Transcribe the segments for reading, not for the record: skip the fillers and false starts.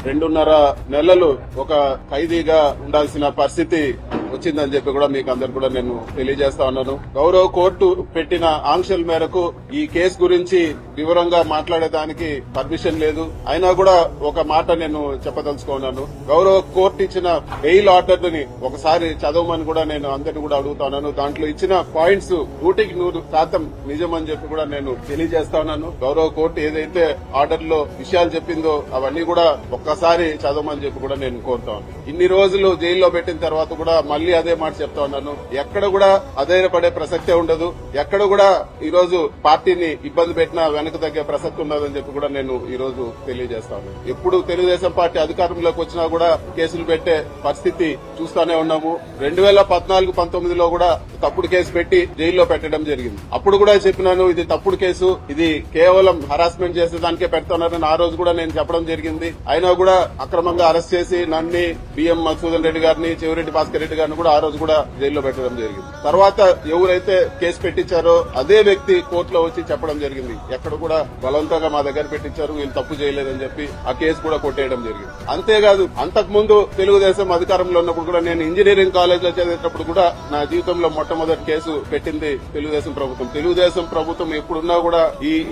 2.5 నెలలు ఒక ఖైదీగా ఉండాల్సిన పరిస్థితి వచ్చిందని చెప్పి కూడా మీకు అందరు కూడా నేను తెలియజేస్తా ఉన్నాను. గౌరవ కోర్టు పెట్టిన ఆంక్షల మేరకు ఈ కేసు గురించి వివరంగా మాట్లాడేదానికి పర్మిషన్ లేదు. అయినా కూడా ఒక మాట నేను చెప్పదలుచుకున్నాను. గౌరవ కోర్టు ఇచ్చిన బెయిల్ ఆర్డర్ ని ఒకసారి చదవమని కూడా నేను అందరిని కూడా అడుగుతున్నాను. దాంట్లో ఇచ్చిన పాయింట్స్ 100% నిజమని చెప్పి కూడా నేను తెలియజేస్తా ఉన్నాను. గౌరవ కోర్టు ఏదైతే ఆర్డర్ లో విషయాలు చెప్పిందో అవన్నీ కూడా ఒక్కసారి చదవమని చెప్పి కూడా నేను కోరుతా ఉన్నాను. ఇన్ని రోజులు జైల్లో పెట్టిన తర్వాత కూడా మళ్లీ అదే మాట చెప్తా ఉన్నాను. ఎక్కడ కూడా అధైర్యపడే ప్రసక్తే ఉండదు. ఎక్కడ కూడా ఈ రోజు పార్టీని ఇబ్బంది పెట్టినా వెనక తగ్గే ప్రసక్తి ఉండదని చెప్పి కూడా నేను ఈ రోజు తెలియజేస్తాను. ఎప్పుడు తెలుగుదేశం పార్టీ అధికారంలోకి వచ్చినా కూడా కేసులు పెట్టే పరిస్థితి చూస్తానే ఉన్నాము. 2014-19లో కూడా తప్పుడు కేసు పెట్టి జైల్లో పెట్టడం జరిగింది. అప్పుడు కూడా చెప్పినాను, ఇది తప్పుడు కేసు, ఇది కేవలం హరాస్మెంట్ చేసేదానికే పెడుతున్నారని ఆ రోజు కూడా నేను చెప్పడం జరిగింది. అయినా కూడా అక్రమంగా అరెస్ట్ చేసి నన్ను బిఎం మధుసూదన్ రెడ్డి గారిని, చెవిరెడ్డి భాస్కర్ రెడ్డి గారిని కూడా ఆ రోజు కూడా జైల్లో పెట్టడం జరిగింది. తర్వాత ఎవరైతే కేసు పెట్టించారో అదే వ్యక్తి కోర్టులో వచ్చి చెప్పడం జరిగింది, ఎక్కడ కూడా బలవంతంగా మా దగ్గర పెట్టించారు, వీళ్ళు తప్పు చేయలేదని చెప్పి ఆ కేసు కూడా కొట్టేయడం జరిగింది. అంతేకాదు, అంతకుముందు తెలుగుదేశం అధికారంలో ఉన్నప్పుడు కూడా నేను ఇంజనీరింగ్ కాలేజ్ లో చదివేటప్పుడు కూడా నా జీవితంలో మొట్టమొదటి కేసు పెట్టింది తెలుగుదేశం ప్రభుత్వం. తెలుగుదేశం ప్రభుత్వం ఎప్పుడున్నా కూడా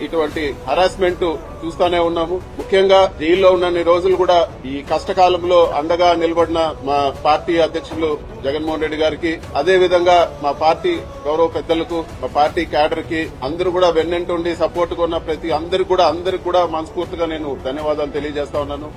ఇటువంటి హరాస్మెంట్ చూస్తానే ఉన్నాము. ముఖ్యంగా జైల్లో ఉన్న రోజులు కూడా ఈ కష్టకాలంలో అండగా నిలబడిన మా పార్టీ అధ్యక్షులు జగన్మోహన్ రెడ్డి గారికి, అదే విధంగా మా పార్టీ గౌరవ పెద్దలకు, మా పార్టీ క్యాడర్ కి అందరూ కూడా వెన్నంటుండి సపోర్ట్ గా ఉన్న ప్రతి అందరికి కూడా మనస్ఫూర్తిగా నేను ధన్యవాదాలు తెలియజేస్తా ఉన్నాను.